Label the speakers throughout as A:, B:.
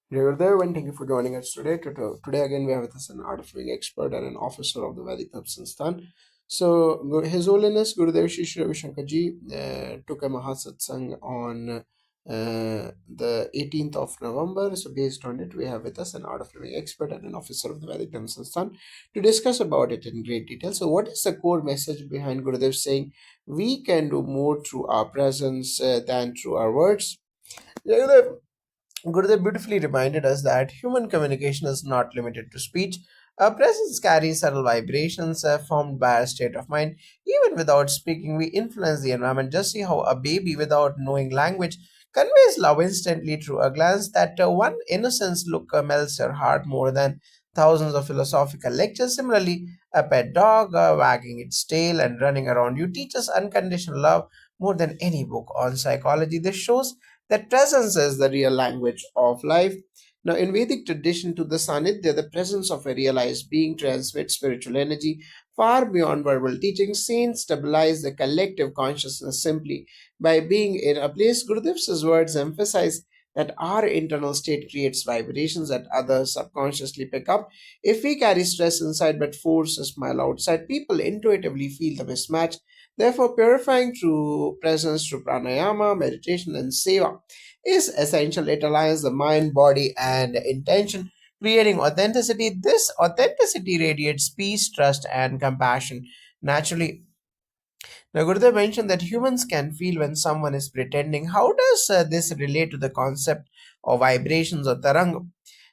A: Dear Gurudev, and thank you for joining us today. Today again we have with us an art of living expert and an officer of the Vedic Sansthan. So His Holiness Gurudev Shri Shri Ravi Shankar Ji took a Maha Satsang on the 18th of November. So based on it, we have with us an art of living expert and an officer of the Vedic Sansthan to discuss about it in great detail. So what is the core message behind Gurudev saying we can do more through our presence than through our words? Yeah, Gurudev beautifully reminded us that human communication is not limited to speech. Our presence carries subtle vibrations formed by our state of mind. Even without speaking, we influence the environment. Just see how a baby, without knowing language, conveys love instantly through a glance. That one innocent look melts your heart more than thousands of philosophical lectures. Similarly, a pet dog wagging its tail and running around you teaches unconditional love more than any book on psychology. This shows that presence is the real language of life. Now, in Vedic tradition, to the Sanidhya, the presence of a realized being transmits spiritual energy far beyond verbal teaching. Saints stabilize the collective consciousness simply by being in a place. Gurudev's words emphasize that our internal state creates vibrations that others subconsciously pick up. If we carry stress inside but force a smile outside, people intuitively feel the mismatch. Therefore, purifying through presence, through pranayama, meditation, and seva is essential. It aligns the mind, body, and intention, creating authenticity. This authenticity radiates peace, trust, and compassion naturally. Now, Gurudev mentioned that humans can feel when someone is pretending. How does this relate to the concept of vibrations or tarang?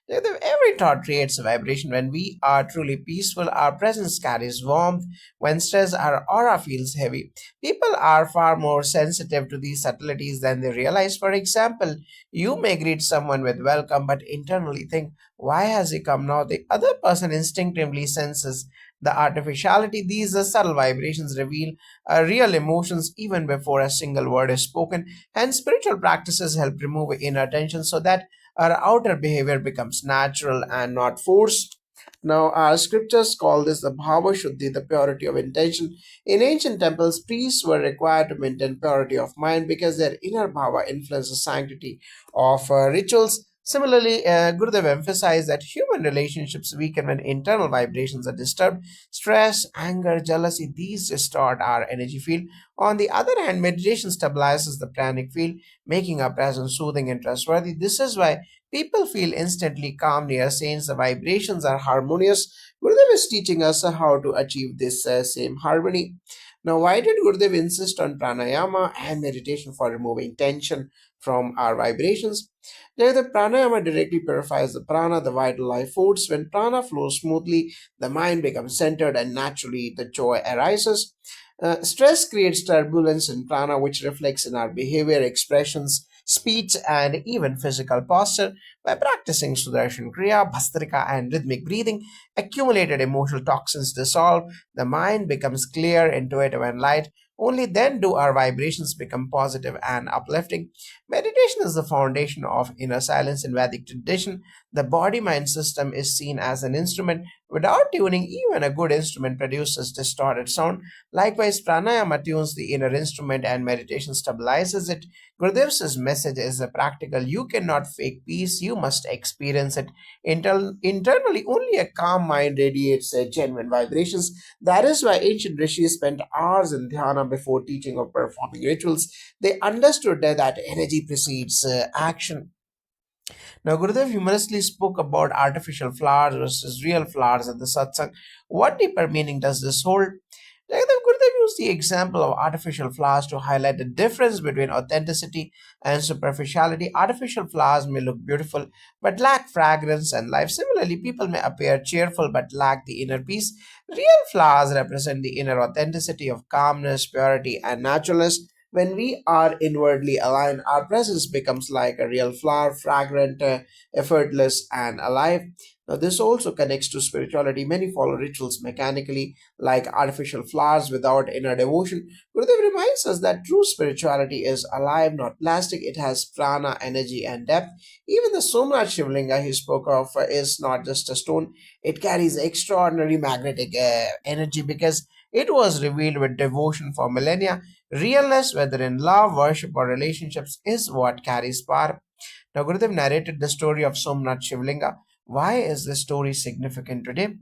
A: Every thought creates a vibration. When we are truly peaceful, our presence carries warmth. When stressed, our aura feels heavy. People are far more sensitive to these subtleties than they realize. For example, you may greet someone with welcome, but internally think, why has he come now? The other person instinctively senses the artificiality. These subtle vibrations reveal real emotions even before a single word is spoken. Hence, spiritual practices help remove inner tension so that our outer behavior becomes natural and not forced. Now, our scriptures call this the bhava shuddhi, the purity of intention. In ancient temples, priests were required to maintain purity of mind because their inner bhava influenced the sanctity of rituals. Similarly, Gurudev emphasized that human relationships weaken when internal vibrations are disturbed. Stress, anger, jealousy, these distort our energy field. On the other hand, meditation stabilizes the pranic field, making our presence soothing and trustworthy. This is why people feel instantly calm near saints. The vibrations are harmonious. Gurudev is teaching us how to achieve this same harmony. Now, why did Gurudev insist on pranayama and meditation for removing tension from our vibrations? Now, the pranayama directly purifies the prana, the vital life force. When prana flows smoothly, the mind becomes centered and naturally the joy arises. Stress creates turbulence in prana, which reflects in our behavior, expressions, speech, and even physical posture. By practicing Sudarshan Kriya, Bhastrika, and rhythmic breathing, accumulated emotional toxins dissolve, the mind becomes clear, intuitive, and light. Only then do our vibrations become positive and uplifting. Meditation is the foundation of inner silence in Vedic tradition. The body mind system is seen as an instrument. Without tuning, even a good instrument produces distorted sound. Likewise, pranayama tunes the inner instrument and meditation stabilizes it. Gurudev's message is a practical. You cannot fake peace, you must experience it. Internally, only a calm mind radiates genuine vibrations. That is why ancient rishis spent hours in dhyana before teaching or performing rituals. They understood that energy precedes action. Now, Gurudev humorously spoke about artificial flowers versus real flowers at the satsang. What deeper meaning does this hold? Gurudev used the example of artificial flowers to highlight the difference between authenticity and superficiality. Artificial flowers may look beautiful but lack fragrance and life. Similarly, people may appear cheerful but lack the inner peace. Real flowers represent the inner authenticity of calmness, purity, and naturalness. When we are inwardly aligned, our presence becomes like a real flower, fragrant, effortless, and alive. Now, this also connects to spirituality. Many follow rituals mechanically, like artificial flowers without inner devotion. Gurudev reminds us that true spirituality is alive, not plastic. It has prana, energy, and depth. Even the Somnath Shivlinga he spoke of is not just a stone, it carries extraordinary magnetic energy because it was revealed with devotion for millennia. Realness, whether in love, worship, or relationships, is what carries power. Now, Gurudev narrated the story of Somnath Shivlinga. Why is this story significant today?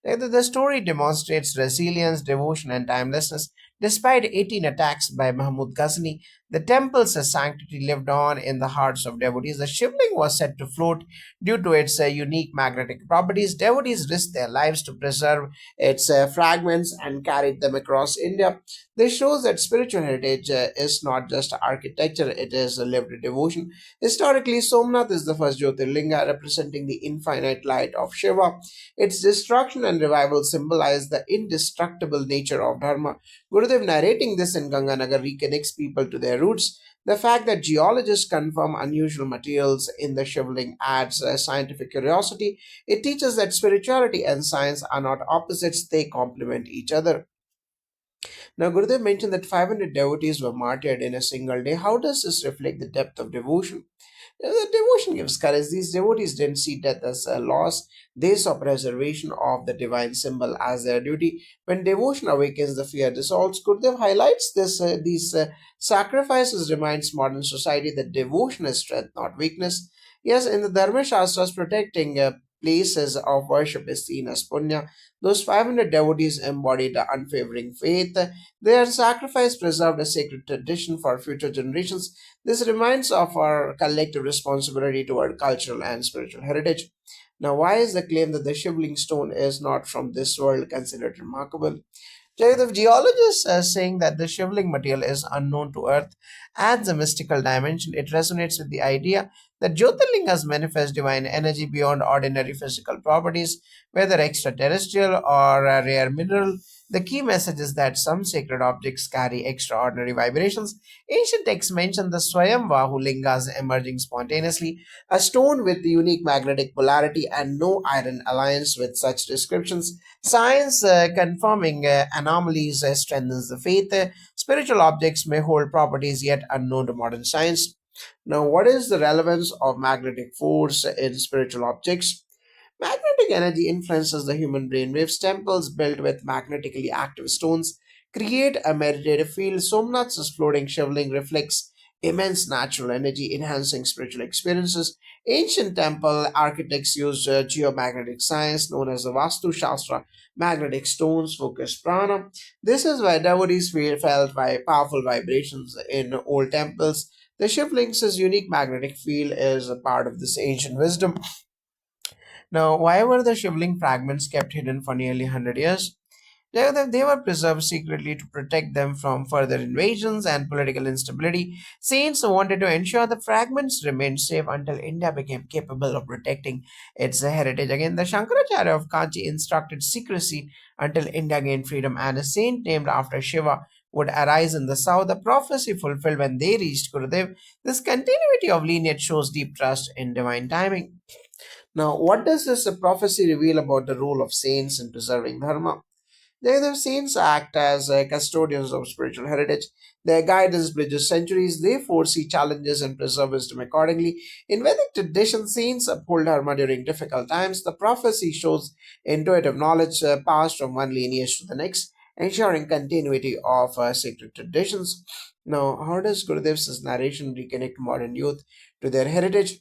A: The story demonstrates resilience, devotion, and timelessness. Despite 18 attacks by Mahmud Ghazni, the temple's sanctity lived on in the hearts of devotees. The Shivling was said to float due to its unique magnetic properties. Devotees risked their lives to preserve its fragments and carried them across India. This shows that spiritual heritage is not just architecture, it is a lived devotion. Historically, Somnath is the first Jyotirlinga representing the infinite light of Shiva. Its destruction and revival symbolize the indestructible nature of Dharma. Gurudev narrating this in Ganganagar reconnects people to their roots. The fact that geologists confirm unusual materials in the Shivling adds scientific curiosity. It teaches that spirituality and science are not opposites, they complement each other. Now, Gurudev mentioned that 500 devotees were martyred in a single day. How does this reflect the depth of devotion? The devotion gives courage. These devotees didn't see death as a loss, they saw preservation of the divine symbol as their duty. When devotion awakens, the fear dissolves. Gurudev highlights these sacrifices reminds modern society that devotion is strength, not weakness. Yes, in the Dharma Shastras, protecting places of worship is seen as punya. Those 500 devotees embodied unwavering faith. Their sacrifice preserved a sacred tradition for future generations. This reminds of our collective responsibility toward cultural and spiritual heritage. Now, why is the claim that the Shivling stone is not from this world considered remarkable? The geologists are saying that the shivling material is unknown to Earth adds a mystical dimension. It resonates with the idea that Jyotirlingas manifest divine energy beyond ordinary physical properties, whether extraterrestrial or a rare mineral. The key message is that some sacred objects carry extraordinary vibrations. Ancient texts mention the Swayamvahu lingas emerging spontaneously, a stone with unique magnetic polarity and no iron alliance with such descriptions. Science confirming anomalies strengthens the faith. Spiritual objects may hold properties yet unknown to modern science. Now, what is the relevance of magnetic force in spiritual objects? Magnetic energy influences the human brainwaves. Temples built with magnetically active stones create a meditative field. Somnath's floating shivling reflects immense natural energy, enhancing spiritual experiences. Ancient temple architects used geomagnetic science known as the Vastu Shastra. Magnetic stones focus prana. This is why devotees felt by powerful vibrations in old temples. The shivling's unique magnetic field is a part of this ancient wisdom. Now, why were the shivling fragments kept hidden for nearly 100 years? They were preserved secretly to protect them from further invasions and political instability. Saints wanted to ensure the fragments remained safe until India became capable of protecting its heritage. Again, the Shankaracharya of Kanchi instructed secrecy until India gained freedom, and a saint named after Shiva would arise in the south. The prophecy fulfilled when they reached Gurudev. This continuity of lineage shows deep trust in divine timing. Now, what does this prophecy reveal about the role of saints in preserving dharma? The saints act as custodians of spiritual heritage. Their guidance bridges centuries. They foresee challenges and preserve wisdom accordingly. In Vedic tradition, saints uphold dharma during difficult times. The prophecy shows intuitive knowledge passed from one lineage to the next, ensuring continuity of sacred traditions. Now, how does Gurudev's narration reconnect modern youth to their heritage?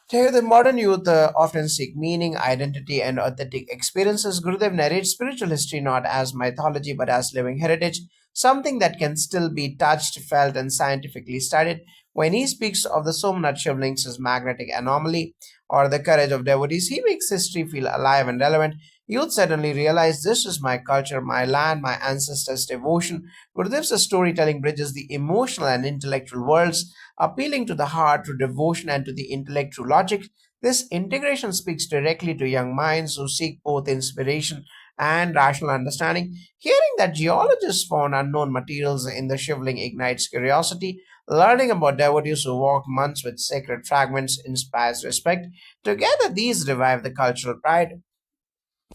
A: Here, the modern youth often seek meaning, identity, and authentic experiences. Gurudev narrates spiritual history not as mythology but as living heritage, something that can still be touched, felt, and scientifically studied. When he speaks of the Somnath Shivlings as magnetic anomaly or the courage of devotees, he makes history feel alive and relevant. Youth suddenly realize this is my culture, my land, my ancestors' devotion. Gurudev's storytelling bridges the emotional and intellectual worlds, appealing to the heart through devotion and to the intellect through logic. This integration speaks directly to young minds who seek both inspiration and rational understanding. Hearing that geologists found unknown materials in the shivling ignites curiosity. Learning about devotees who walked months with sacred fragments inspires respect. Together, these revive the cultural pride.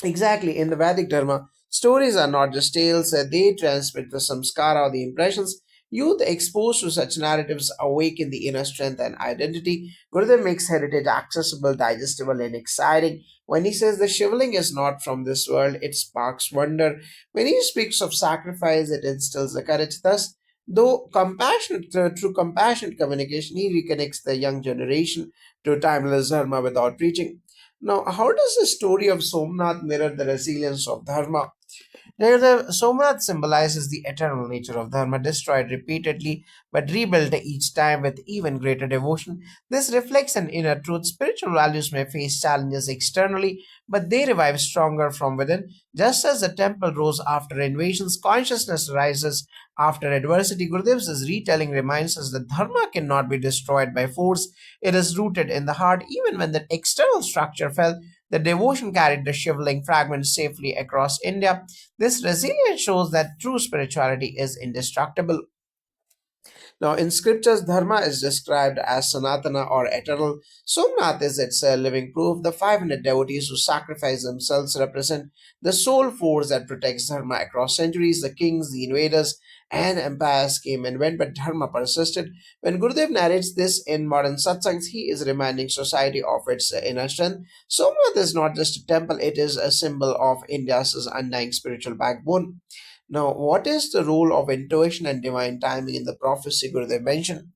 A: Exactly, in the Vedic Dharma, stories are not just tales, they transmit the samskara or the impressions. Youth exposed to such narratives awaken the inner strength and identity. Gurudev makes heritage accessible, digestible, and exciting. When he says the shivling is not from this world, it sparks wonder. When he speaks of sacrifice, it instills the courage. Thus, Though compassionate, through compassionate communication, he reconnects the young generation to timeless Dharma without preaching. Now, how does the story of Somnath mirror the resilience of Dharma? There, the Somnath symbolizes the eternal nature of Dharma, destroyed repeatedly but rebuilt each time with even greater devotion. This reflects an inner truth. Spiritual values may face challenges externally, but they revive stronger from within. Just as the temple rose after invasions, consciousness rises after adversity. Gurudev's retelling reminds us that Dharma cannot be destroyed by force. It is rooted in the heart. Even when the external structure fell, the devotion carried the shivering fragments safely across India. This resilience shows that true spirituality is indestructible. Now, in scriptures, Dharma is described as Sanatana or eternal. Somnath is its living proof. The 500 devotees who sacrifice themselves represent the sole force that protects Dharma across centuries. The kings, the invaders, and empires came and went, but Dharma persisted. When Gurudev narrates this in modern satsangs, he is reminding society of its inner strength. Somnath is not just a temple, it is a symbol of India's undying spiritual backbone. Now, what is the role of intuition and divine timing in the prophecy Gurudev mentioned?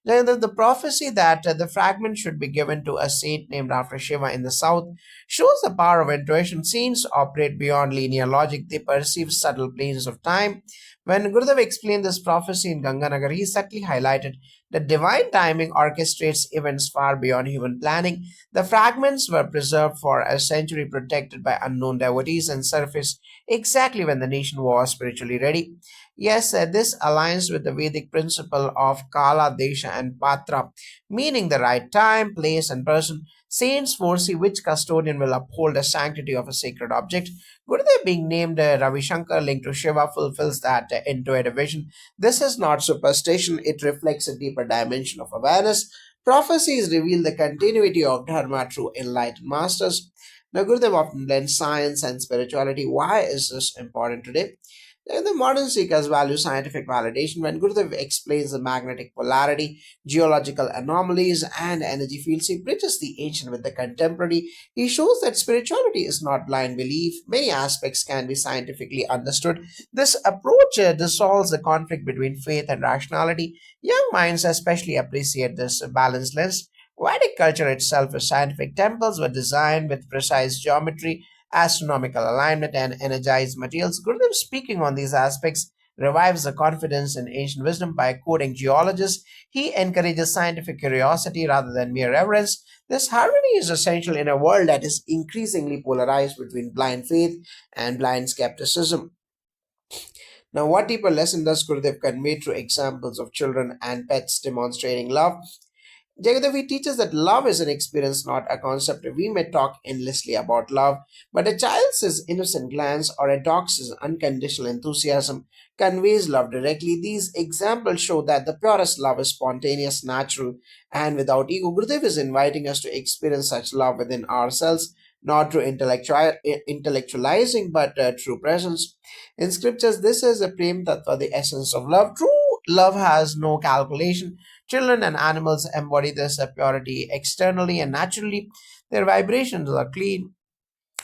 A: Now, the prophecy that the fragment should be given to a saint named after Shiva in the south shows the power of intuition. Saints operate beyond linear logic, they perceive subtle planes of time. When Gurudev explained this prophecy in Ganganagar, he subtly highlighted that divine timing orchestrates events far beyond human planning. The fragments were preserved for a century, protected by unknown devotees, and surfaced exactly when the nation was spiritually ready. Yes, this aligns with the Vedic principle of Kala, Desha, and Patra, meaning the right time, place, and person. Saints foresee which custodian will uphold the sanctity of a sacred object. Gurudev being named Ravi Shankar linked to Shiva fulfills that intuitive vision. This is not superstition, it reflects a deeper dimension of awareness. Prophecies reveal the continuity of Dharma through enlightened masters. Now, Gurudev often blends science and spirituality. Why is this important today? The modern seekers value scientific validation. When Gurudev explains the magnetic polarity, geological anomalies, and energy fields, he bridges the ancient with the contemporary. He shows that spirituality is not blind belief. Many aspects can be scientifically understood. This approach dissolves the conflict between faith and rationality. Young minds especially appreciate this balanced lens. Vedic culture itself is scientific. Temples were designed with precise geometry, astronomical alignment, and energized materials. Gurudev speaking on these aspects revives the confidence in ancient wisdom by quoting geologists. He encourages scientific curiosity rather than mere reverence. This harmony is essential in a world that is increasingly polarized between blind faith and blind skepticism. Now, what deeper lesson does Gurudev convey through examples of children and pets demonstrating love? Jagadavi teaches that love is an experience, not a concept. We may talk endlessly about love, but a child's innocent glance or a dog's unconditional enthusiasm conveys love directly. These examples show that the purest love is spontaneous, natural, and without ego. Gurudev is inviting us to experience such love within ourselves, not through intellectualizing, but through presence. In scriptures, this is a prem tattva, the essence of love. True love has no calculation. Children and animals embody this purity externally and naturally. Their vibrations are clean,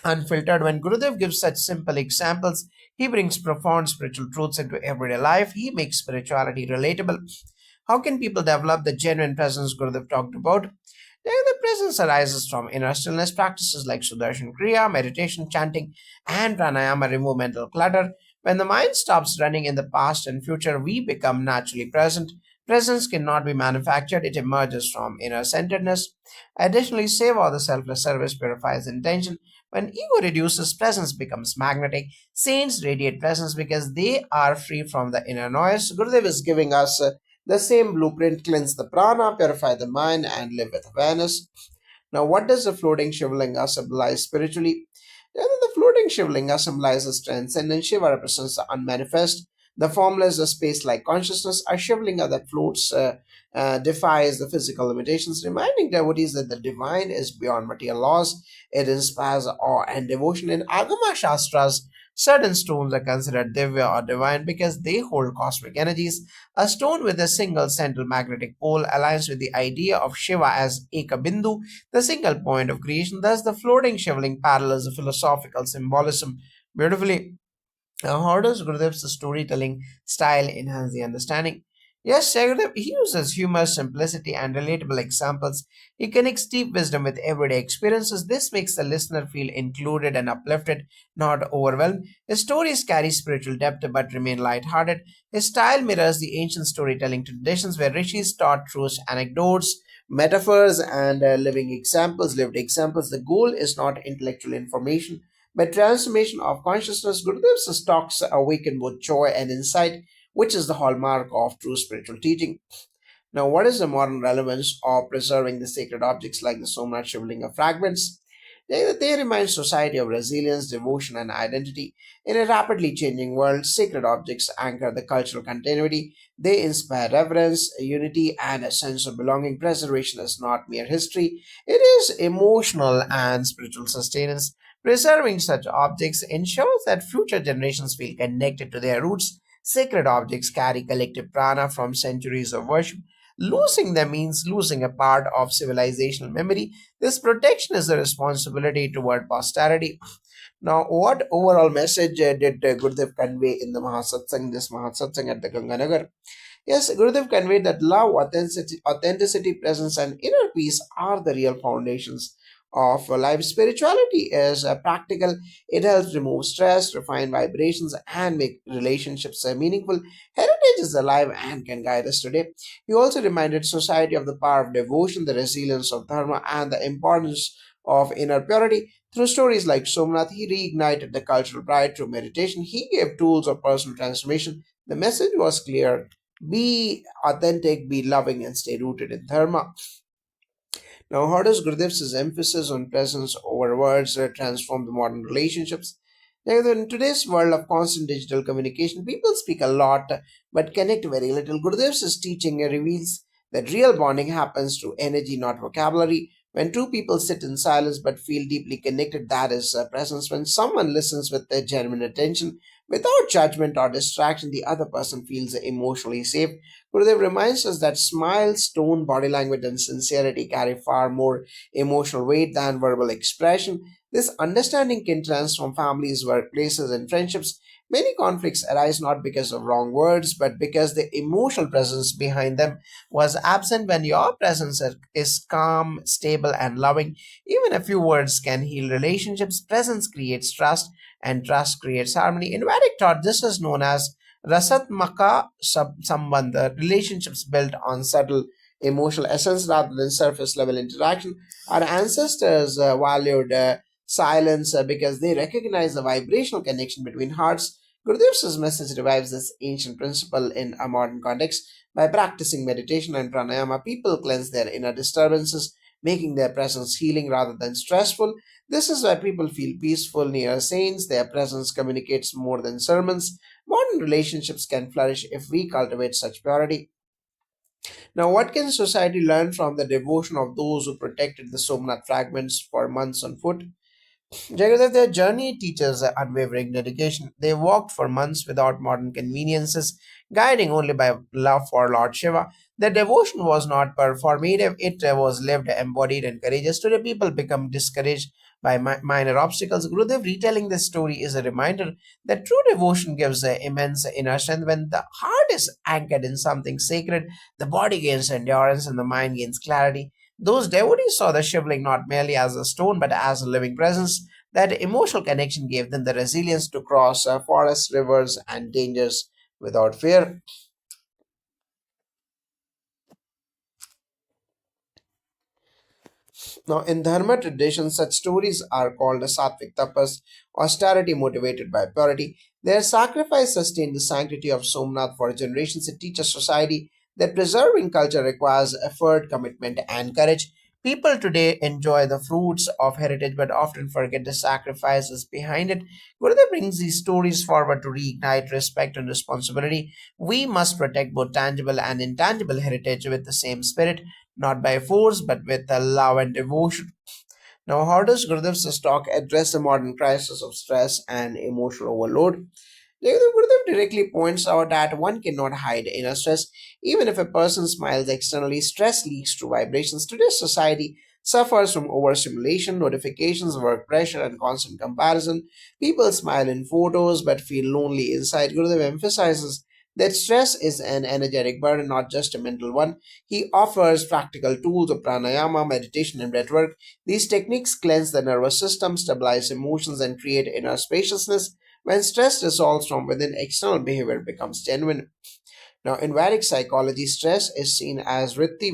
A: unfiltered. When Gurudev gives such simple examples, he brings profound spiritual truths into everyday life. He makes spirituality relatable. How can people develop the genuine presence Gurudev talked about? The presence arises from inner stillness practices like Sudarshan Kriya, meditation, chanting, and pranayama remove mental clutter. When the mind stops running in the past and future, we become naturally present. Presence cannot be manufactured, it emerges from inner centeredness. Additionally, seva, the selfless service, purifies intention. When ego reduces, presence becomes magnetic. Saints radiate presence because they are free from the inner noise. Gurudev is giving us the same blueprint: cleanse the prana, purify the mind, and live with awareness. Now, what does the floating Shivlinga symbolize spiritually? The floating Shivlinga symbolizes transcendence. Shiva represents the unmanifest. The formless, the space like consciousness. A Shivlinga that floats defies the physical limitations, reminding devotees that the divine is beyond material laws. It inspires awe and devotion. In Agama Shastras, certain stones are considered divya or divine because they hold cosmic energies. A stone with a single central magnetic pole aligns with the idea of Shiva as Ekabindu, the single point of creation. Thus, the floating shivling parallels the philosophical symbolism beautifully. How does Gurudev's storytelling style enhance the understanding? Yes, Gurudev, he uses humor, simplicity, and relatable examples. He connects deep wisdom with everyday experiences. This makes the listener feel included and uplifted, not overwhelmed. His stories carry spiritual depth but remain light-hearted. His style mirrors the ancient storytelling traditions where rishis taught through anecdotes, metaphors, and living examples, lived examples. The goal is not intellectual information by transformation of consciousness, Gurudev's talks awaken both joy and insight, which is the hallmark of true spiritual teaching. Now, what is the modern relevance of preserving the sacred objects like the Somnath Shivlinga fragments? They remind society of resilience, devotion, and identity. In a rapidly changing world, sacred objects anchor the cultural continuity. They inspire reverence, unity, and a sense of belonging. Preservation is not mere history, it is emotional and spiritual sustenance. Preserving such objects ensures that future generations feel connected to their roots. Sacred objects carry collective prana from centuries of worship. Losing them means losing a part of civilizational memory. This protection is a responsibility toward posterity. Now, what overall message did Gurudev convey in the Mahasatsang, this Mahasatsang at the Ganganagar? Yes, Gurudev conveyed that love, authenticity, presence, and inner peace are the real foundations of life. Spirituality is practical. It helps remove stress, refine vibrations, and make relationships meaningful. Heritage is alive and can guide us today. He also reminded society of the power of devotion, the resilience of dharma, and the importance of inner purity. Through stories like Somnath, he reignited the cultural pride through meditation. He gave tools of personal transformation. The message was clear: be authentic, be loving, and stay rooted in dharma. Now, how does Gurudev's emphasis on presence over words transform the modern relationships? Like, in today's world of constant digital communication, people speak a lot but connect very little. Gurudev's teaching reveals that real bonding happens through energy, not vocabulary. When two people sit in silence but feel deeply connected, that is presence. When someone listens with genuine attention, without judgment or distraction, the other person feels emotionally safe. Gurudev reminds us that smiles, tone, body language, and sincerity carry far more emotional weight than verbal expression. This understanding can transform families, workplaces, and friendships. Many conflicts arise not because of wrong words, but because the emotional presence behind them was absent. When your presence is calm, stable, and loving, even a few words can heal relationships. Presence creates trust, and trust creates harmony. In Vedic thought, this is known as Rasatmaka Sambandha, relationships built on subtle emotional essence rather than surface level interaction. Our ancestors valued silence because they recognize the vibrational connection between hearts. Gurudev's message revives this ancient principle in a modern context. By practicing meditation and pranayama, people cleanse their inner disturbances, making their presence healing rather than stressful. This is why people feel peaceful near saints. Their presence communicates more than sermons. Modern relationships can flourish if we cultivate such purity. Now, what can society learn from the devotion of those who protected the Somnath fragments for months on foot? Jagadath, their journey teaches unwavering dedication. They walked for months without modern conveniences, guiding only by love for Lord Shiva. Their devotion was not performative, it was lived, embodied, and courageous. Today, people become discouraged by minor obstacles. Gurudev retelling this story is a reminder that true devotion gives immense inner strength. When the heart is anchored in something sacred, the body gains endurance and the mind gains clarity. Those devotees saw the shivling not merely as a stone but as a living presence. That emotional connection gave them the resilience to cross forests, rivers, and dangers without fear. Now, in Dharma tradition, such stories are called sattvic tapas, austerity motivated by purity. Their sacrifice sustained the sanctity of Somnath for generations. It teaches society that preserving culture requires effort, commitment, and courage. People today enjoy the fruits of heritage but often forget the sacrifices behind it. Gurudev brings these stories forward to reignite respect and responsibility. We must protect both tangible and intangible heritage with the same spirit, not by force but with the love and devotion. Now, how does Gurudev's talk address the modern crisis of stress and emotional overload? Gurudev directly points out that one cannot hide inner stress. Even if a person smiles externally, stress leaks through vibrations. Today's society suffers from overstimulation, notifications, work pressure, and constant comparison. People smile in photos but feel lonely inside. Gurudev emphasizes that stress is an energetic burden, not just a mental one. He offers practical tools of pranayama, meditation, and breathwork. These techniques cleanse the nervous system, stabilize emotions, and create inner spaciousness. When stress dissolves from within, external behavior becomes genuine. Now, in Vedic psychology, stress is seen as Vritti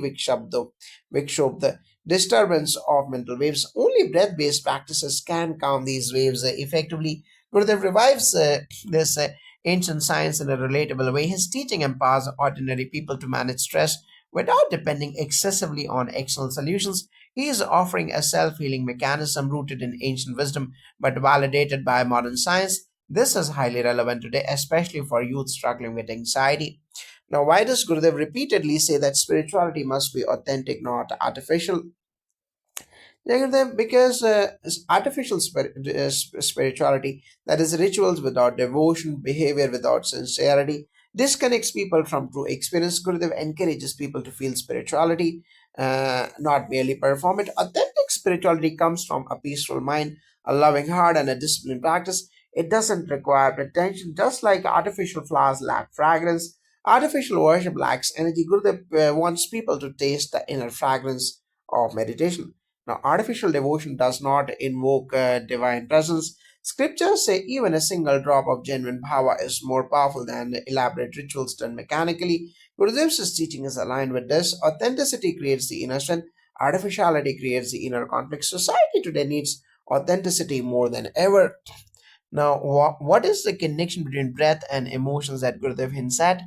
A: Vikshobda, disturbance of mental waves. Only breath based practices can calm these waves effectively. Gurudev revives this ancient science in a relatable way. His teaching empowers ordinary people to manage stress without depending excessively on external solutions. He is offering a self healing mechanism rooted in ancient wisdom but validated by modern science. This is highly relevant today, especially for youth struggling with anxiety. Now, why does Gurudev repeatedly say that spirituality must be authentic, not artificial? Because artificial spirituality, that is, rituals without devotion, behavior without sincerity, disconnects people from true experience. Gurudev encourages people to feel spirituality, not merely perform it. Authentic spirituality comes from a peaceful mind, a loving heart, and a disciplined practice. It doesn't require pretension, just like artificial flowers lack fragrance. Artificial worship lacks energy. Gurudev wants people to taste the inner fragrance of meditation. Now, artificial devotion does not invoke divine presence. Scriptures say even a single drop of genuine bhava is more powerful than elaborate rituals done mechanically. Gurudev's teaching is aligned with this. Authenticity creates the inner strength, artificiality creates the inner conflict. Society today needs authenticity more than ever. Now, what is the connection between breath and emotions that Gurudev hints at?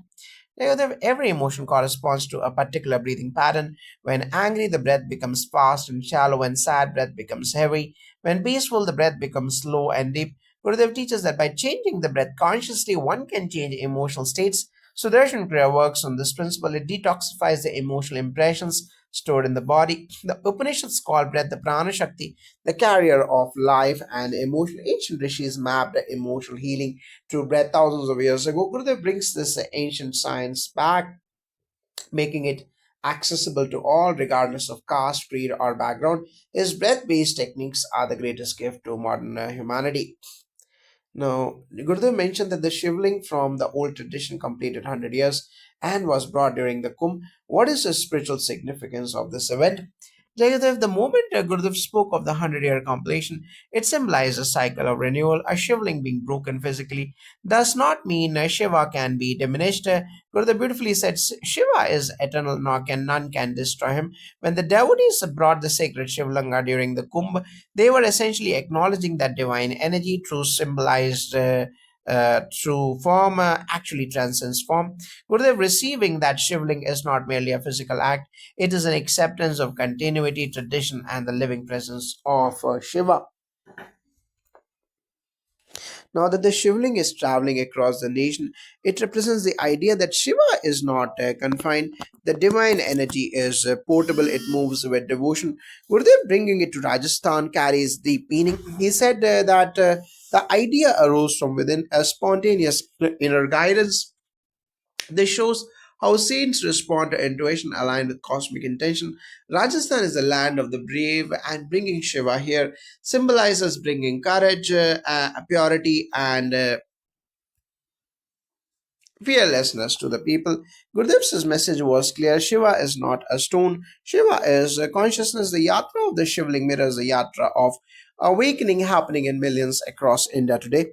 A: Every emotion corresponds to a particular breathing pattern. When angry, the breath becomes fast and shallow. When sad, breath becomes heavy. When peaceful, the breath becomes slow and deep. Gurudev teaches that by changing the breath consciously, one can change emotional states. Sudarshan Kriya works on this principle. It detoxifies the emotional impressions stored in the body. The Upanishads call breath the prana shakti, the carrier of life and emotion. Ancient rishis mapped emotional healing through breath thousands of years ago. Gurudev brings this ancient science back, making it accessible to all, regardless of caste, creed, or background. His breath based techniques are the greatest gift to modern humanity. Now, Gurudev mentioned that the shivling from the old tradition completed 100 years and was brought during the Kumbh. What is the spiritual significance of this event? Jagadev, the moment Gurudev spoke of the 100-year completion, it symbolized a cycle of renewal. A shivling being broken physically does not mean Shiva can be diminished. Gurudev beautifully said Shiva is eternal, none can destroy him. When the devotees brought the sacred Shivlanga during the Kumbh, they were essentially acknowledging that divine energy, through symbolized through form, actually transcends form. Gurudev receiving that shivling is not merely a physical act, it is an acceptance of continuity, tradition, and the living presence of Shiva. Now that the shivling is traveling across the nation, it represents the idea that Shiva is not confined. The divine energy is portable, it moves with devotion. Gurudev bringing it to Rajasthan carries deep meaning. He said that the idea arose from within a spontaneous inner guidance. This shows how saints respond to intuition aligned with cosmic intention. Rajasthan is the land of the brave, and bringing Shiva here symbolizes bringing courage, purity, and fearlessness to the people. Gurudev's message was clear: Shiva is not a stone, Shiva is a consciousness. The yatra of the Shivling mirrors the yatra of awakening happening in millions across India today.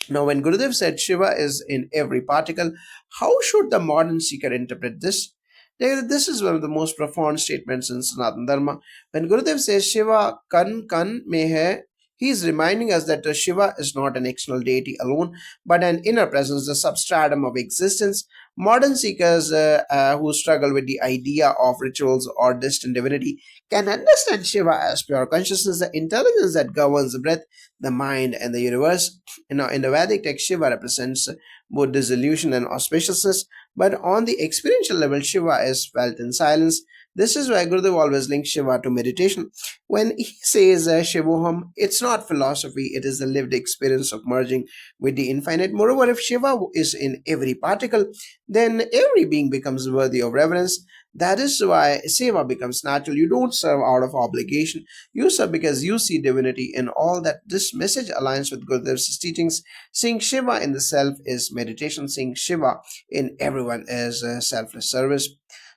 A: Now, when Gurudev said Shiva is in every particle, how should the modern seeker interpret this? This is one of the most profound statements in Sanatana Dharma. When Gurudev says Shiva kan kan mein hai, he is reminding us that Shiva is not an external deity alone, but an inner presence, the substratum of existence. Modern seekers who struggle with the idea of rituals or distant divinity can understand Shiva as pure consciousness, the intelligence that governs the breath, the mind, and the universe. In the Vedic text, Shiva represents both dissolution and auspiciousness, but on the experiential level, Shiva is felt in silence. This is why Gurudev always links Shiva to meditation. When he says Shivoham, it's not philosophy, it is the lived experience of merging with the infinite. Moreover, if Shiva is in every particle, then every being becomes worthy of reverence. That is why seva becomes natural. You don't serve out of obligation, you serve because you see divinity in all. That this message aligns with Gurudev's teachings. Seeing Shiva in the self is meditation, seeing Shiva in everyone is selfless service.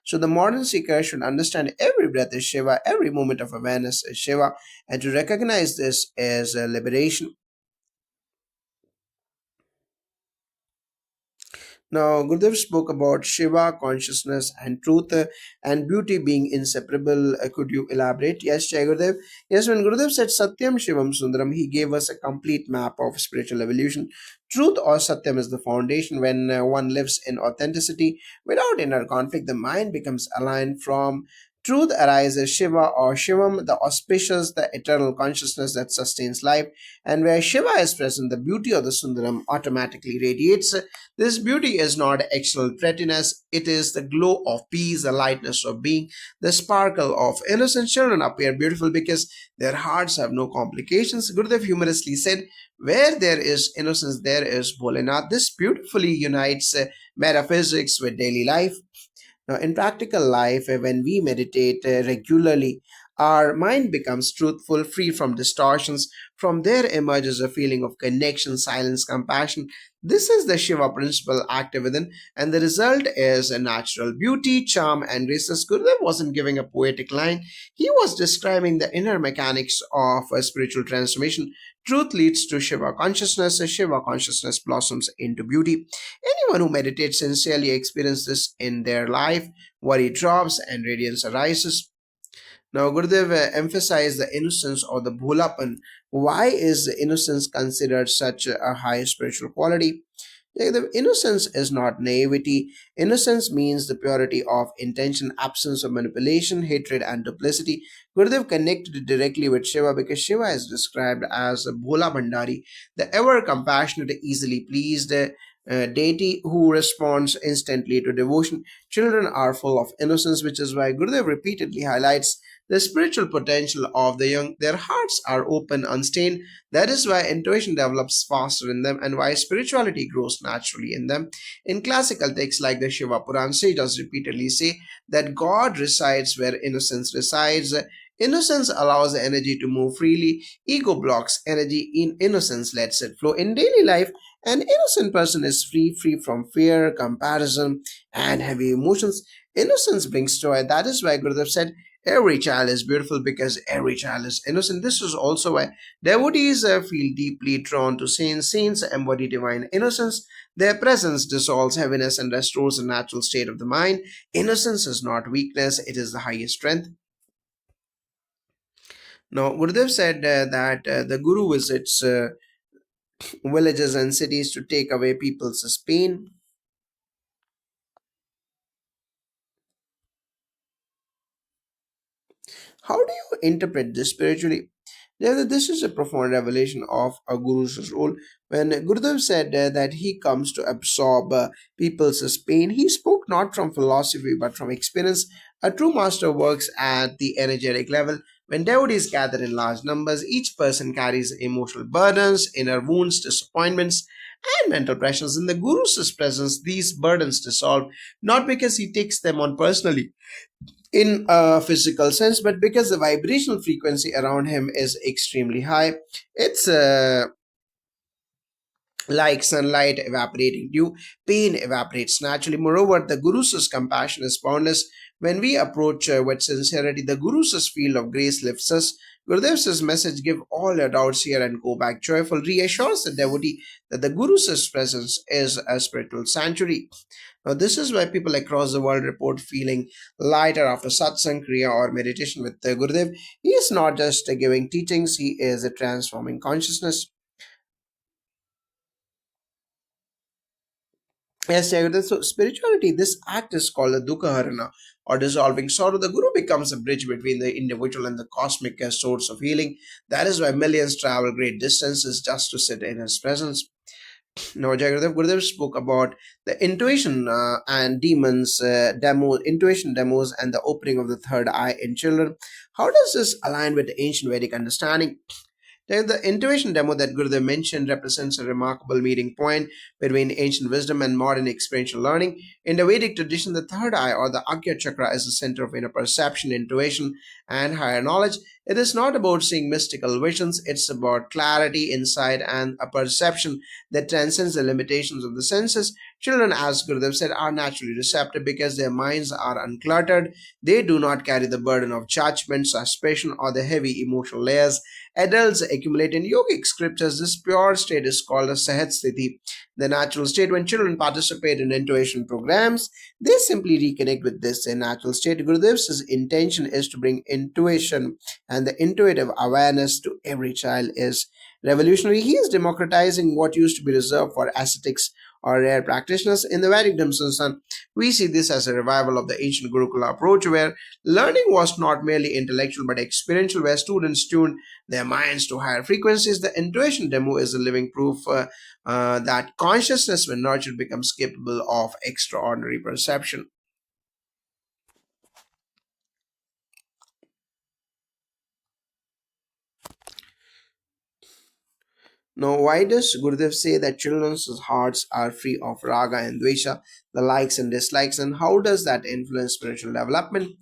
A: So the modern seeker should understand every breath is Shiva, every moment of awareness is Shiva, and to recognize this is liberation. Now, Gurudev spoke about Shiva, consciousness, and truth, and beauty being inseparable. Could you elaborate? Yes, Jai Gurudev. Yes, when Gurudev said Satyam Shivam Sundaram, he gave us a complete map of spiritual evolution. Truth or Satyam is the foundation. When one lives in authenticity without inner conflict, the mind becomes aligned. From truth arises Shiva or Shivam, the auspicious, the eternal consciousness that sustains life. And where Shiva is present, the beauty of the Sundaram automatically radiates. This beauty is not external prettiness, it is the glow of peace, the lightness of being, the sparkle of innocent. Children appear beautiful because their hearts have no complications. Gurudev humorously said, where there is innocence, there is Bholenath. This beautifully unites metaphysics with daily life. Now, in practical life, when we meditate regularly, our mind becomes truthful, free from distortions. From there emerges a feeling of connection, silence, compassion. This is the Shiva principle active within, and the result is a natural beauty, charm, and grace. Gurudev wasn't giving a poetic line, he was describing the inner mechanics of a spiritual transformation. Truth leads to Shiva consciousness blossoms into beauty. Anyone who meditates sincerely experiences this in their life. Worry drops and radiance arises. Now, Gurudev emphasized the innocence or the bholapan. Why is innocence considered such a high spiritual quality? Yeah, the innocence is not naivety. Innocence means the purity of intention, absence of manipulation, hatred, and duplicity. Gurudev connected it directly with Shiva because Shiva is described as a Bhola Bhandari, the ever compassionate, easily pleased deity who responds instantly to devotion. Children are full of innocence, which is why Gurudev repeatedly highlights the spiritual potential of the young. Their hearts are open, unstained. That is why intuition develops faster in them and why spirituality grows naturally in them. In classical texts like the Shiva Puran, sages repeatedly say that God resides where innocence resides. Innocence allows the energy to move freely. Ego blocks energy. In innocence lets it flow. In daily life, an innocent person is free from fear, comparison, and heavy emotions. Innocence brings joy. That is why Gurudev said, every child is beautiful because every child is innocent. This is also why devotees feel deeply drawn to saints. Saints embody divine innocence. Their presence dissolves heaviness and restores the natural state of the mind. Innocence is not weakness, it is the highest strength. Now, Gurudev said that the Guru visits villages and cities to take away people's pain. How do you interpret this spiritually? Yeah, this is a profound revelation of a guru's role. When Gurudev said that he comes to absorb people's pain, he spoke not from philosophy but from experience. A true master works at the energetic level. When devotees gather in large numbers, each person carries emotional burdens, inner wounds, disappointments, and mental pressures. In the Guru's presence, these burdens dissolve, not because he takes them on personally in a physical sense, but because the vibrational frequency around him is extremely high. It's like sunlight evaporating dew, pain evaporates naturally. Moreover, the Guru's compassion is boundless. When we approach with sincerity, the Guru's field of grace lifts us. Gurudev's message, give all your doubts here and go back joyful, reassures the devotee that the Guru's presence is a spiritual sanctuary. Now, this is why people across the world report feeling lighter after satsang, kriya, or meditation with Gurudev. He is not just giving teachings, he is transforming consciousness. Yes, Jagadish. So spirituality, this act is called the Dukkha Harana or dissolving sorrow. The Guru becomes a bridge between the individual and the cosmic source of healing. That is why millions travel great distances just to sit in his presence. Now, Jagadish, Gurudev spoke about the intuition and intuition demos, and the opening of the third eye in children. How does this align with the ancient Vedic understanding? The intuition demo that Gurudev mentioned represents a remarkable meeting point between ancient wisdom and modern experiential learning. In the Vedic tradition, the third eye or the Agya chakra is the center of inner perception, intuition, and higher knowledge. It is not about seeing mystical visions, it's about clarity, insight, and a perception that transcends the limitations of the senses. Children, as Gurudev said, are naturally receptive because their minds are uncluttered. They do not carry the burden of judgment, suspicion, or the heavy emotional layers adults accumulate. In yogic scriptures. This pure state is called a sahat sthiti, the natural state. When children participate in intuition programs, they simply reconnect with this natural state. Gurudev's intention is to bring intuition and the intuitive awareness to every child is revolutionary. He is democratizing what used to be reserved for ascetics or rare practitioners. In the Vedic Samsan, we see this as a revival of the ancient Gurukula approach where learning was not merely intellectual but experiential, where students tuned their minds to higher frequencies. The intuition demo is a living proof that consciousness, when nurtured, becomes capable of extraordinary perception. Now, why does Gurudev say that children's hearts are free of raga and dvesha, the likes and dislikes, and how does that influence spiritual development?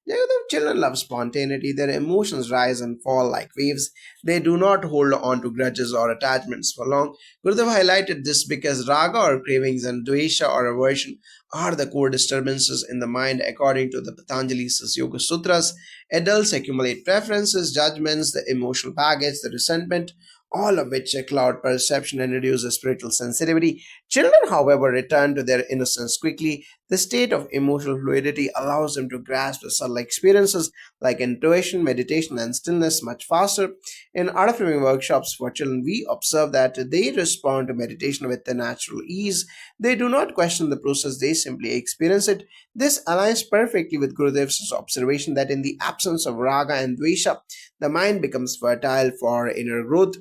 A: The children love spontaneity. Their emotions rise and fall like waves. They do not hold on to grudges or attachments for long. Gurudev highlighted this because raga or cravings and dvesha or aversion are the core disturbances in the mind. According to the Patanjali's Yoga Sutras, adults accumulate preferences, judgments, the emotional baggage, the resentment, all of which cloud perception and reduce spiritual sensitivity. Children, however, return to their innocence quickly. The state of emotional fluidity allows them to grasp the subtle experiences like intuition, meditation, and stillness much faster. In art affirming workshops for children, we observe that they respond to meditation with a natural ease. They do not question the process, they simply experience it. This aligns perfectly with Gurudev's observation that in the absence of raga and dvesha, the mind becomes fertile for inner growth.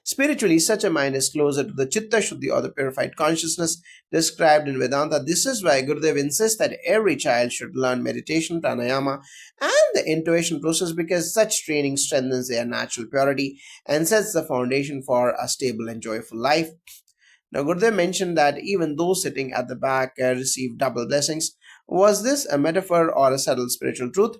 A: Spiritually, such a mind is closer to the Chitta Shuddhi or the purified consciousness described in Vedanta. This is why Gurudev insists that every child should learn meditation, pranayama, and the intuition process because such training strengthens their natural purity and sets the foundation for a stable and joyful life. Now, Gurudev mentioned that even those sitting at the back receive double blessings. Was this a metaphor or a subtle spiritual truth?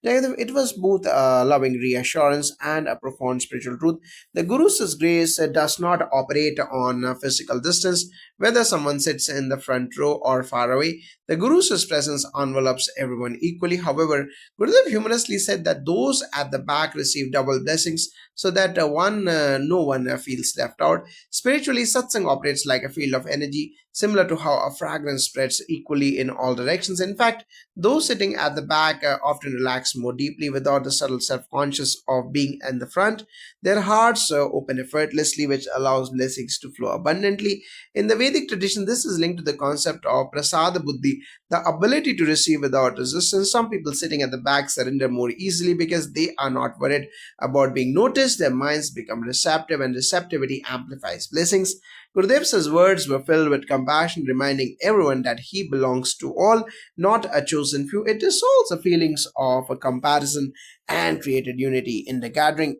A: It was both a loving reassurance and a profound spiritual truth. The Guru's grace does not operate on physical distance, whether someone sits in the front row or far away. The Guru's presence envelops everyone equally. However, Gurudev humorously said that those at the back receive double blessings so that no one feels left out. Spiritually, satsang operates like a field of energy, similar to how a fragrance spreads equally in all directions. In fact, those sitting at the back often relax more deeply without the subtle self conscious of being in the front. Their hearts open effortlessly, which allows blessings to flow abundantly. In the Vedic tradition, this is linked to the concept of prasada buddhi, the ability to receive without resistance. Some people sitting at the back surrender more easily because they are not worried about being noticed. Their minds become receptive, and receptivity amplifies blessings. Gurudev's words were filled with compassion, reminding everyone that he belongs to all, not a chosen few. It dissolves the feelings of a comparison and created unity in the gathering.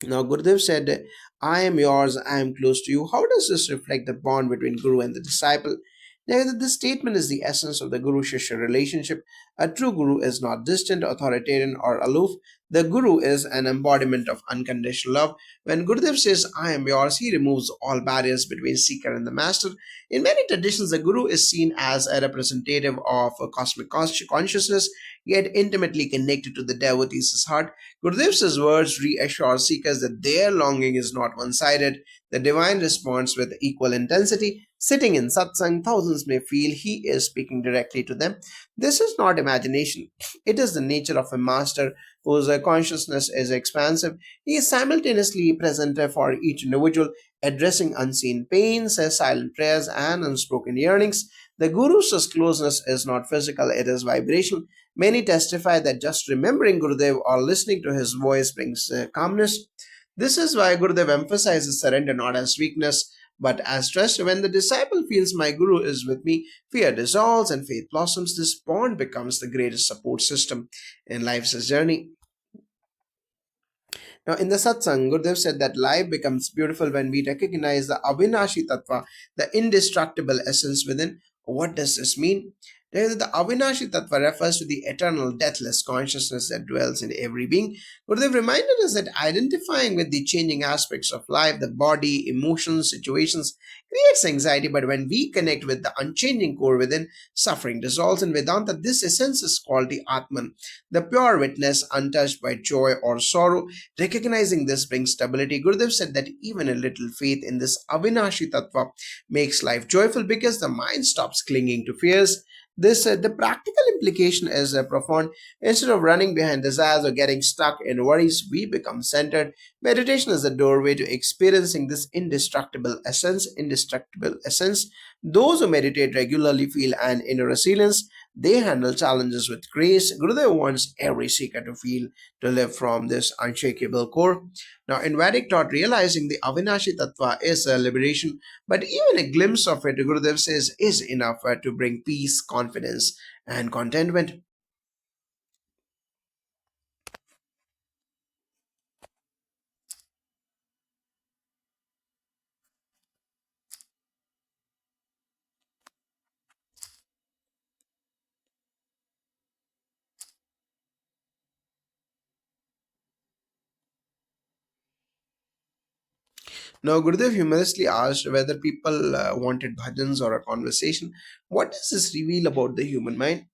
A: Now, Gurudev said, I am yours, I am close to you. How does this reflect the bond between Guru and the disciple? Now, this statement is the essence of the Guru Shishya relationship. A true Guru is not distant, authoritarian, or aloof. The Guru is an embodiment of unconditional love. When Gurudev says, I am yours, he removes all barriers between seeker and the master. In many traditions, the Guru is seen as a representative of a cosmic consciousness, yet intimately connected to the devotee's heart. Gurudev's words reassure seekers that their longing is not one sided. The divine responds with equal intensity. Sitting in satsang, thousands may feel he is speaking directly to them. This is not imagination, it is the nature of a master whose consciousness is expansive. He is simultaneously present for each individual, addressing unseen pains, silent prayers, and unspoken yearnings. The Guru's closeness is not physical, it is vibrational. Many testify that just remembering Gurudev or listening to his voice brings calmness. This is why Gurudev emphasizes surrender not as weakness but as trust. When the disciple feels my Guru is with me, fear dissolves and faith blossoms. This bond becomes the greatest support system in life's journey. Now, in the satsang, Gurudev said that life becomes beautiful when we recognize the Avinashi Tattva, the indestructible essence within. What does this mean? The Avinashi Tattva refers to the eternal, deathless consciousness that dwells in every being. Gurudev reminded us that identifying with the changing aspects of life, the body, emotions, situations, creates anxiety, but when we connect with the unchanging core within, suffering dissolves. In Vedanta, this essence is called the Atman, the pure witness, untouched by joy or sorrow. Recognizing this brings stability. Gurudev said that even a little faith in this Avinashi Tattva makes life joyful because the mind stops clinging to fears. The practical implication is profound. Instead of running behind desires or getting stuck in worries, we become centered. Meditation is the doorway to experiencing this indestructible essence. Indestructible essence. Those who meditate regularly feel an inner resilience. They handle challenges with grace. Gurudev wants every seeker to feel, to live from this unshakable core. Now, in Vedic thought, realizing the Avinashi Tattva is a liberation, but even a glimpse of it, Gurudev says, is enough to bring peace, confidence, and contentment. Now, Gurudev humorously asked whether people wanted bhajans or a conversation. What does this reveal about the human mind?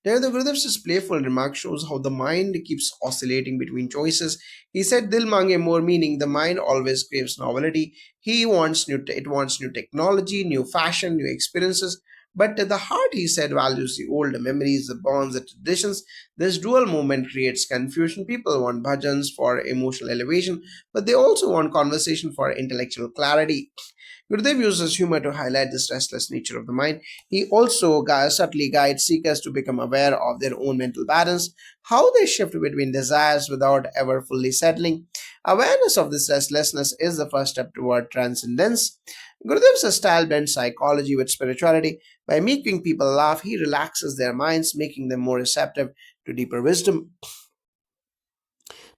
A: There, the Gurudev's playful remark shows how the mind keeps oscillating between choices. He said, "Dil mange more," meaning the mind always craves novelty. It wants new technology, new fashion, new experiences. But the heart, he said, values the old memories, the bonds, the traditions. This dual movement creates confusion. People want bhajans for emotional elevation, but they also want conversation for intellectual clarity. Gurudev uses humor to highlight this restless nature of the mind. He also subtly guides seekers to become aware of their own mental patterns, how they shift between desires without ever fully settling. Awareness of this restlessness is the first step toward transcendence. Gurudev's style blends psychology with spirituality. By making people laugh, he relaxes their minds, making them more receptive to deeper wisdom.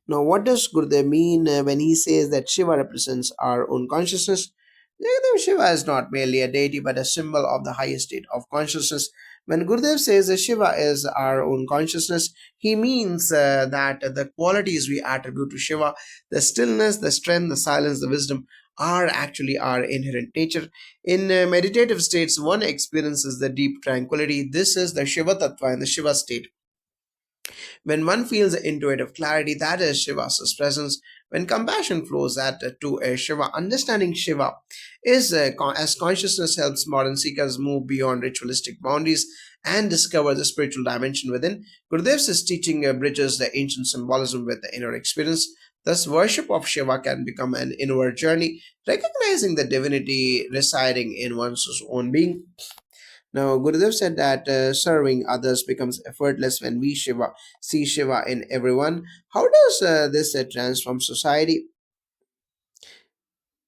A: Now, what does Gurudev mean when he says that Shiva represents our own consciousness? Gurudev Shiva is not merely a deity but a symbol of the highest state of consciousness. When Gurudev says that Shiva is our own consciousness, he means that the qualities we attribute to Shiva, the stillness, the strength, the silence, the wisdom, are actually our inherent nature. In meditative states, one experiences the deep tranquility. This is the Shiva Tattva in the Shiva state. When one feels intuitive clarity, that is Shiva's presence. When compassion flows to a Shiva, understanding Shiva is as consciousness helps modern seekers move beyond ritualistic boundaries and discover the spiritual dimension within. Gurudev's teaching bridges the ancient symbolism with the inner experience. Thus, worship of Shiva can become an inward journey, recognizing the divinity residing in one's own being. Now, Gurudev said that serving others becomes effortless when we see Shiva in everyone. How does this transform society?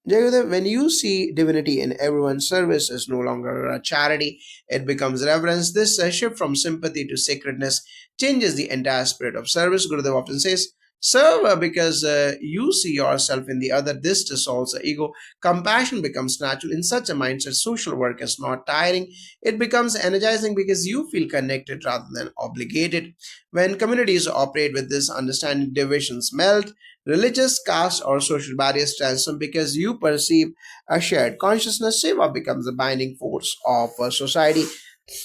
A: Jagadeva, when you see divinity in everyone's service is no longer a charity, it becomes reverence. This shift from sympathy to sacredness changes the entire spirit of service. Gurudev often says, serve because you see yourself in the other. This dissolves the ego. Compassion becomes natural. In such a mindset, social work is not tiring. It becomes energizing because you feel connected rather than obligated. When communities operate with this understanding, divisions melt. Religious, caste, or social barriers transform because you perceive a shared consciousness. Seva becomes the binding force of a society.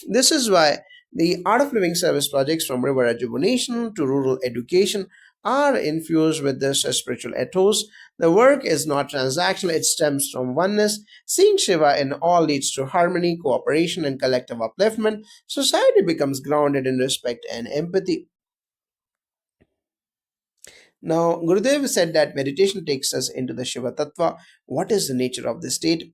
A: This is why the Art of Living service projects from river rejuvenation to rural education are infused with this spiritual ethos. The work is not transactional, it stems from oneness. Seeing Shiva in all leads to harmony, cooperation, and collective upliftment. Society becomes grounded in respect and empathy. Now, Gurudev said that meditation takes us into the Shiva Tattva. What is the nature of this state?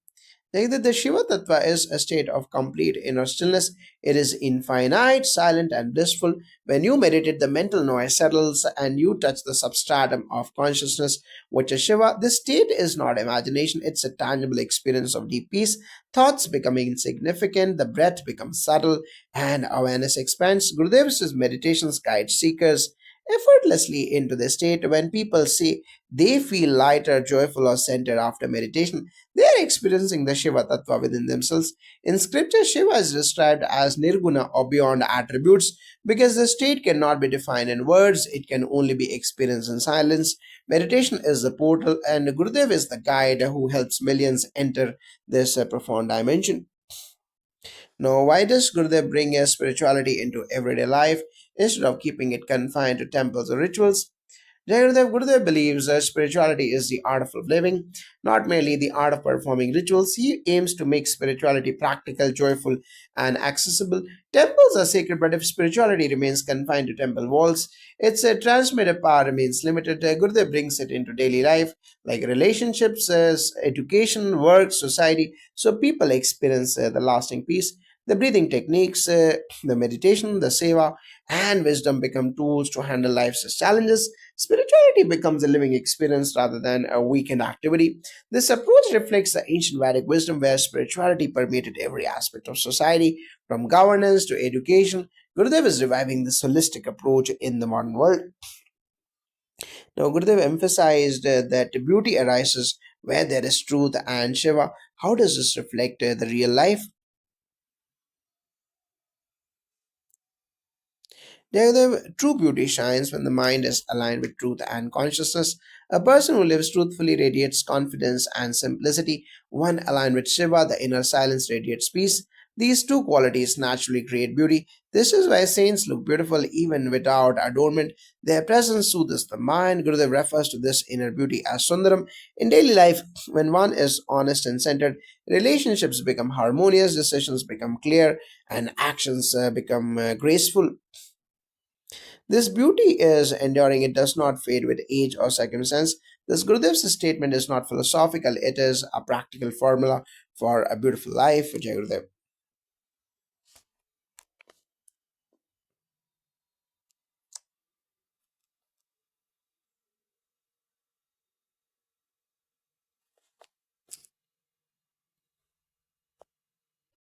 A: Neither the Shiva Tattva is a state of complete inner stillness. It is infinite, silent, and blissful. When you meditate, the mental noise settles and you touch the substratum of consciousness, which is Shiva. This state is not imagination, it's a tangible experience of deep peace. Thoughts become insignificant, the breath becomes subtle, and awareness expands. Gurudev says meditations guide seekers effortlessly into the state. When people say they feel lighter, joyful, or centered after meditation, they are experiencing the Shiva Tattva within themselves. In scripture, Shiva is described as Nirguna or beyond attributes because the state cannot be defined in words, it can only be experienced in silence. Meditation is the portal, and Gurudev is the guide who helps millions enter this profound dimension. Now, why does Gurudev bring spirituality into everyday life instead of keeping it confined to temples or rituals? Gurudev believes that spirituality is the art of living, not merely the art of performing rituals. He aims to make spirituality practical, joyful, and accessible. Temples are sacred, but if spirituality remains confined to temple walls, its transmitted power remains limited. Gurudev brings it into daily life, like relationships, education, work, society, so people experience the lasting peace. The breathing techniques, the meditation, the seva, and wisdom become tools to handle life's challenges. Spirituality becomes a living experience rather than a weekend activity. This approach reflects the ancient Vedic wisdom where spirituality permeated every aspect of society, from governance to education. Gurudev is reviving this holistic approach in the modern world. Now, Gurudev emphasized that beauty arises where there is truth and Shiva. How does this reflect the real life? The true beauty shines when the mind is aligned with truth and consciousness. A person who lives truthfully radiates confidence and simplicity. One aligned with Shiva, the inner silence radiates peace. These two qualities naturally create beauty. This is why saints look beautiful even without adornment. Their presence soothes the mind. Gurudev refers to this inner beauty as Sundaram. In daily life, when one is honest and centered, relationships become harmonious, decisions become clear, and actions become graceful. This beauty is enduring, it does not fade with age or circumstance. This Gurudev's statement is not philosophical, it is a practical formula for a beautiful life. Jai Gurudev.